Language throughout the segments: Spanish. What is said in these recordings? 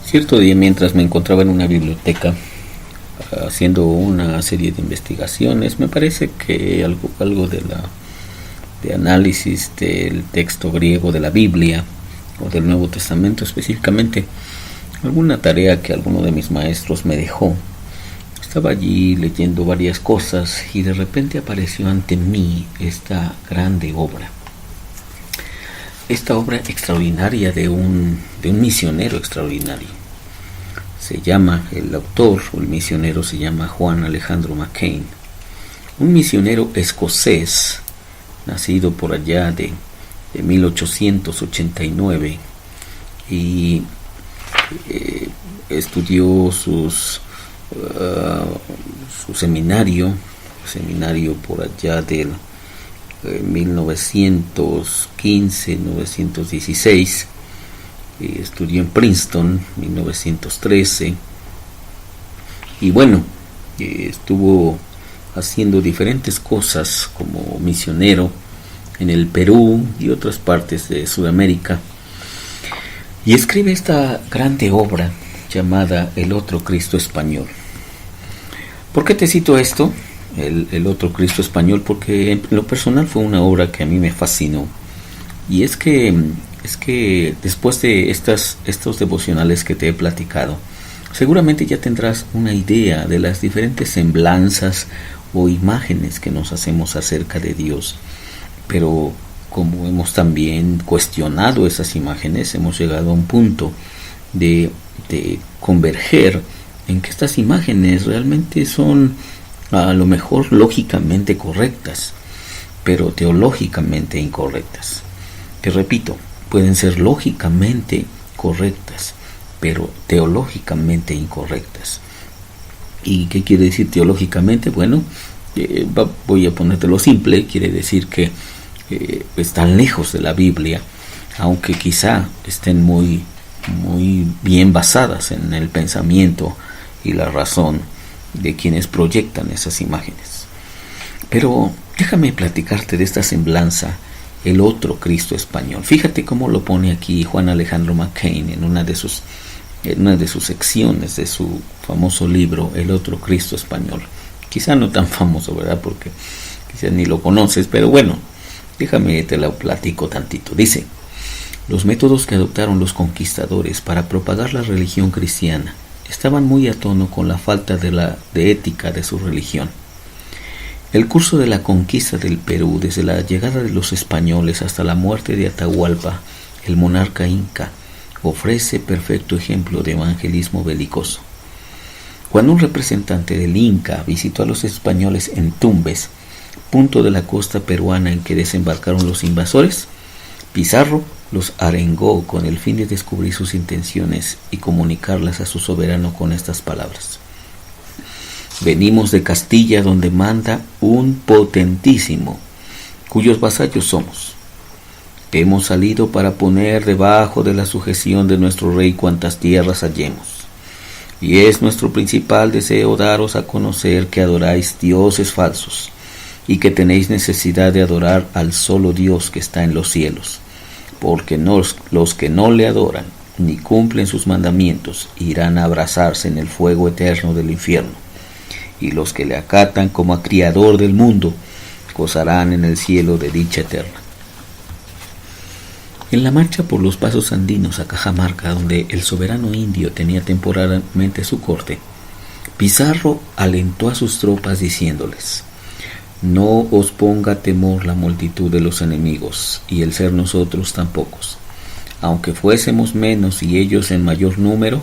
Cierto día, mientras me encontraba en una biblioteca haciendo una serie de investigaciones, me parece que algo de análisis del texto griego de la Biblia o del Nuevo Testamento específicamente, alguna tarea que alguno de mis maestros me dejó. Estaba allí leyendo varias cosas y de repente apareció ante mí esta grande obra. Esta obra extraordinaria de un misionero extraordinario. El autor o el misionero se llama Juan Alejandro McCain, un misionero escocés, nacido por allá de 1889 y estudió su seminario por allá del 1915-1916. Estudió en Princeton 1913 y bueno, estuvo haciendo diferentes cosas como misionero en el Perú y otras partes de Sudamérica, y escribe esta grande obra llamada El Otro Cristo Español. ¿Por qué te cito esto? El Otro Cristo Español, porque en lo personal fue una obra que a mí me fascinó, y es que después de estos devocionales que te he platicado, seguramente ya tendrás una idea de las diferentes semblanzas o imágenes que nos hacemos acerca de Dios. Pero como hemos también cuestionado esas imágenes, hemos llegado a un punto de converger en que estas imágenes realmente son a lo mejor lógicamente correctas, pero teológicamente incorrectas. Te repito, pueden ser lógicamente correctas, pero teológicamente incorrectas. ¿Y qué quiere decir teológicamente? Bueno, voy a ponértelo simple. Quiere decir que están lejos de la Biblia, aunque quizá estén muy bien basadas en el pensamiento y la razón de quienes proyectan esas imágenes. Pero déjame platicarte de esta semblanza, el otro Cristo español. Fíjate cómo lo pone aquí Juan Alejandro McCain en una de sus secciones de su famoso libro, El Otro Cristo Español. Quizá no tan famoso, ¿verdad? Porque quizá ni lo conoces, pero bueno, déjame te lo platico tantito. Dice: los métodos que adoptaron los conquistadores para propagar la religión cristiana estaban muy a tono con la falta de ética de su religión. El curso de la conquista del Perú, desde la llegada de los españoles hasta la muerte de Atahualpa, el monarca inca, ofrece perfecto ejemplo de evangelismo belicoso. Cuando un representante del Inca visitó a los españoles en Tumbes, punto de la costa peruana en que desembarcaron los invasores, Pizarro los arengó con el fin de descubrir sus intenciones y comunicarlas a su soberano con estas palabras: venimos de Castilla, donde manda un potentísimo, cuyos vasallos somos. Hemos salido para poner debajo de la sujeción de nuestro rey cuantas tierras hallemos. Y es nuestro principal deseo daros a conocer que adoráis dioses falsos, y que tenéis necesidad de adorar al solo Dios que está en los cielos, porque los que no le adoran ni cumplen sus mandamientos irán a abrasarse en el fuego eterno del infierno, y los que le acatan como a criador del mundo gozarán en el cielo de dicha eterna. En la marcha por los pasos andinos a Cajamarca, donde el soberano indio tenía temporalmente su corte, Pizarro alentó a sus tropas diciéndoles: no os ponga temor la multitud de los enemigos, y el ser nosotros tan pocos. Aunque fuésemos menos y ellos en mayor número,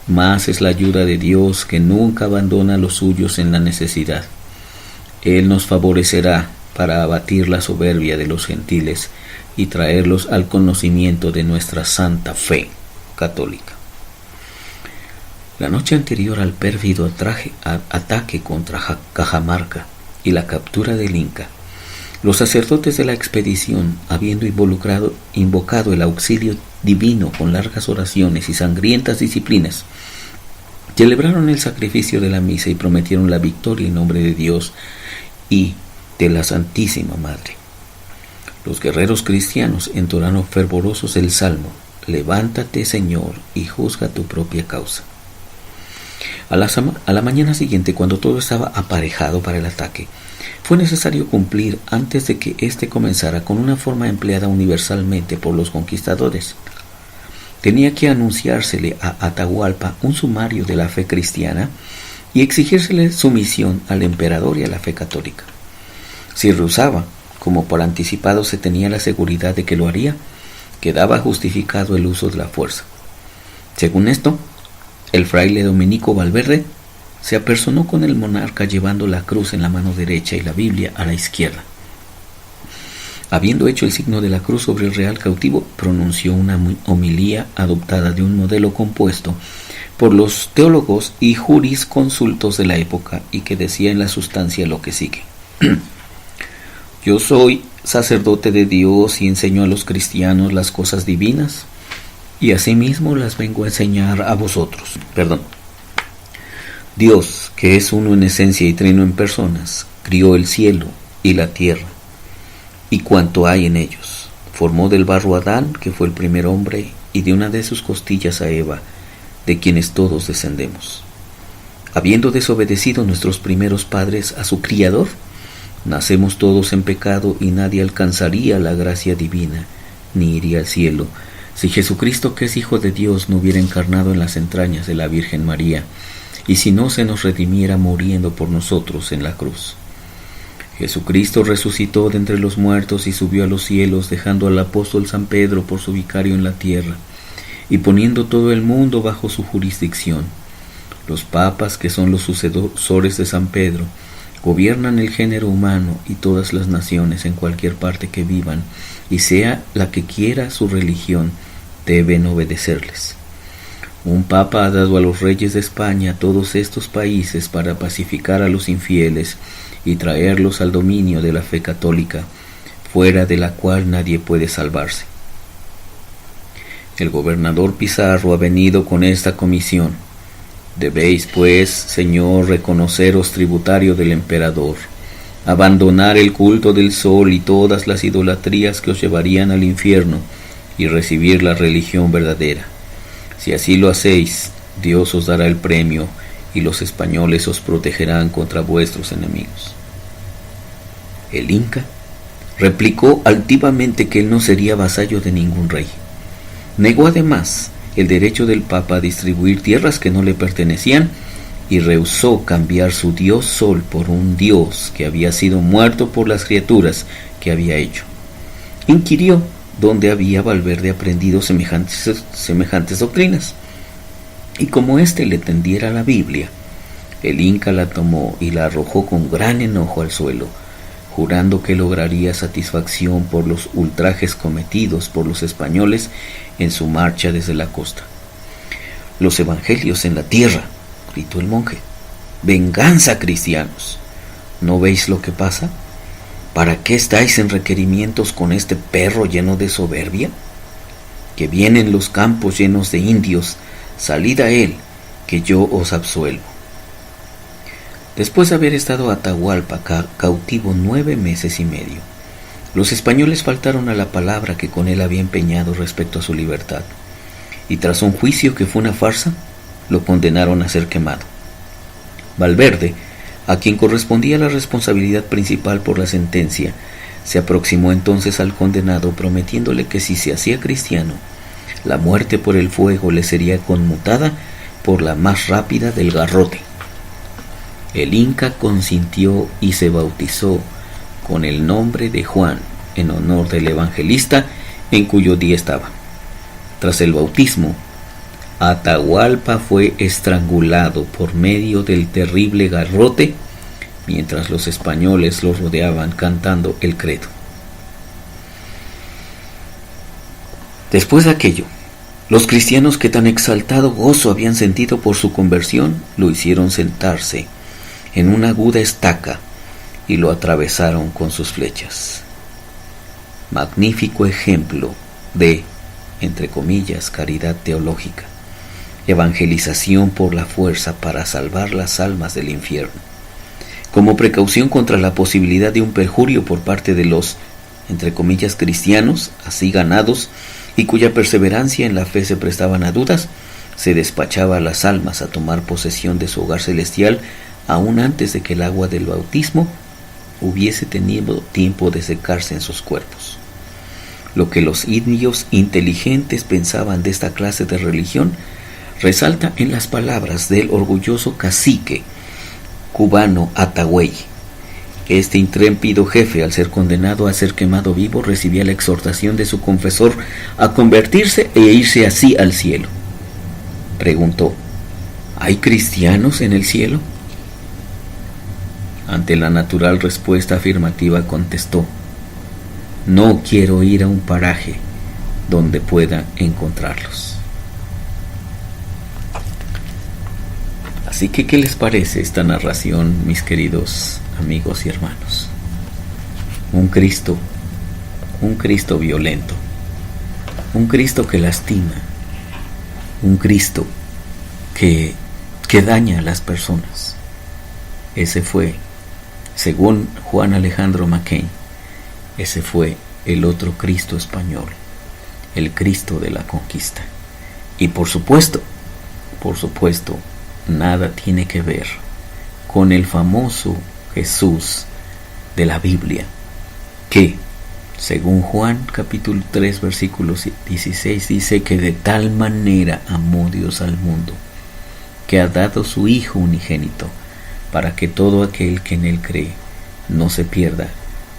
más es la ayuda de Dios, que nunca abandona a los suyos en la necesidad. Él nos favorecerá para abatir la soberbia de los gentiles y traerlos al conocimiento de nuestra santa fe católica. La noche anterior al pérfido ataque contra Cajamarca y la captura del Inca, los sacerdotes de la expedición, habiendo invocado el auxilio divino con largas oraciones y sangrientas disciplinas, celebraron el sacrificio de la misa y prometieron la victoria en nombre de Dios y de la Santísima Madre. Los guerreros cristianos entonaron fervorosos el salmo: levántate, Señor, y juzga tu propia causa. A la mañana siguiente, cuando todo estaba aparejado para el ataque, fue necesario cumplir antes de que éste comenzara con una forma empleada universalmente por los conquistadores. Tenía que anunciársele a Atahualpa un sumario de la fe cristiana y exigírsele sumisión al emperador y a la fe católica. Si rehusaba, como por anticipado se tenía la seguridad de que lo haría, quedaba justificado el uso de la fuerza. Según esto, el fraile Domenico Valverde se apersonó con el monarca llevando la cruz en la mano derecha y la Biblia a la izquierda. Habiendo hecho el signo de la cruz sobre el real cautivo, pronunció una homilía adoptada de un modelo compuesto por los teólogos y jurisconsultos de la época y que decía en la sustancia lo que sigue. Yo soy sacerdote de Dios y enseño a los cristianos las cosas divinas, y asimismo las vengo a enseñar a vosotros. Dios, que es uno en esencia y trino en personas, crió el cielo y la tierra, y cuanto hay en ellos. Formó del barro a Adán, que fue el primer hombre, y de una de sus costillas a Eva, de quienes todos descendemos. Habiendo desobedecido nuestros primeros padres a su Criador, nacemos todos en pecado y nadie alcanzaría la gracia divina, ni iría al cielo, si Jesucristo, que es Hijo de Dios, no hubiera encarnado en las entrañas de la Virgen María, y si no se nos redimiera muriendo por nosotros en la cruz. Jesucristo resucitó de entre los muertos y subió a los cielos, dejando al apóstol San Pedro por su vicario en la tierra, y poniendo todo el mundo bajo su jurisdicción. Los papas, que son los sucesores de San Pedro, gobiernan el género humano y todas las naciones en cualquier parte que vivan, y sea la que quiera su religión, deben obedecerles. Un papa ha dado a los reyes de España todos estos países para pacificar a los infieles y traerlos al dominio de la fe católica, fuera de la cual nadie puede salvarse. El gobernador Pizarro ha venido con esta comisión. Debéis, pues, Señor, reconoceros tributario del emperador, abandonar el culto del sol y todas las idolatrías que os llevarían al infierno, y recibir la religión verdadera. Si así lo hacéis, Dios os dará el premio, y los españoles os protegerán contra vuestros enemigos. El Inca replicó altivamente que él no sería vasallo de ningún rey. Negó además el derecho del Papa a distribuir tierras que no le pertenecían y rehusó cambiar su dios Sol por un dios que había sido muerto por las criaturas que había hecho. Inquirió dónde había Valverde aprendido semejantes doctrinas, y como éste le tendiera la Biblia, el Inca la tomó y la arrojó con gran enojo al suelo, jurando que lograría satisfacción por los ultrajes cometidos por los españoles en su marcha desde la costa. «Los evangelios en la tierra», gritó el monje. «¡Venganza, cristianos! ¿No veis lo que pasa? ¿Para qué estáis en requerimientos con este perro lleno de soberbia? Que vienen los campos llenos de indios, salid a él, que yo os absuelvo». Después de haber estado Atahualpa cautivo 9 meses y medio, los españoles faltaron a la palabra que con él había empeñado respecto a su libertad, y tras un juicio que fue una farsa, lo condenaron a ser quemado. Valverde, a quien correspondía la responsabilidad principal por la sentencia, se aproximó entonces al condenado prometiéndole que si se hacía cristiano, la muerte por el fuego le sería conmutada por la más rápida del garrote. El Inca consintió y se bautizó con el nombre de Juan, en honor del evangelista en cuyo día estaba. Tras el bautismo, Atahualpa fue estrangulado por medio del terrible garrote, mientras los españoles lo rodeaban cantando el credo. Después de aquello, los cristianos que tan exaltado gozo habían sentido por su conversión, lo hicieron sentarse en una aguda estaca y lo atravesaron con sus flechas. Magnífico ejemplo de, entre comillas, caridad teológica, evangelización por la fuerza para salvar las almas del infierno, como precaución contra la posibilidad de un perjurio por parte de los, entre comillas, cristianos, así ganados, y cuya perseverancia en la fe se prestaban a dudas, se despachaba a las almas a tomar posesión de su hogar celestial aún antes de que el agua del bautismo hubiese tenido tiempo de secarse en sus cuerpos. Lo que los indios inteligentes pensaban de esta clase de religión resalta en las palabras del orgulloso cacique cubano Atagüey. Este intrépido jefe, al ser condenado a ser quemado vivo, recibía la exhortación de su confesor a convertirse e irse así al cielo. Preguntó: ¿hay cristianos en el cielo? Ante la natural respuesta afirmativa contestó: no quiero ir a un paraje donde pueda encontrarlos. Así que, ¿qué les parece esta narración, mis queridos amigos y hermanos? Un Cristo violento, un Cristo que lastima, un Cristo que daña a las personas. Ese fue, según Juan Alejandro Mackenzie, ese fue el otro Cristo español, el Cristo de la conquista. Y por supuesto, nada tiene que ver con el famoso Jesús de la Biblia, que, según Juan capítulo 3 versículo 16, dice que de tal manera amó Dios al mundo, que ha dado su Hijo unigénito, para que todo aquel que en él cree no se pierda,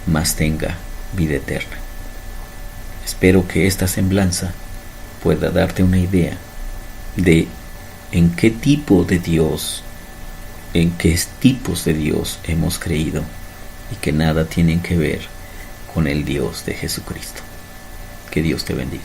mas tenga vida eterna. Espero que esta semblanza pueda darte una idea de en qué tipo de Dios, en qué tipos de Dios hemos creído y que nada tienen que ver con el Dios de Jesucristo. Que Dios te bendiga.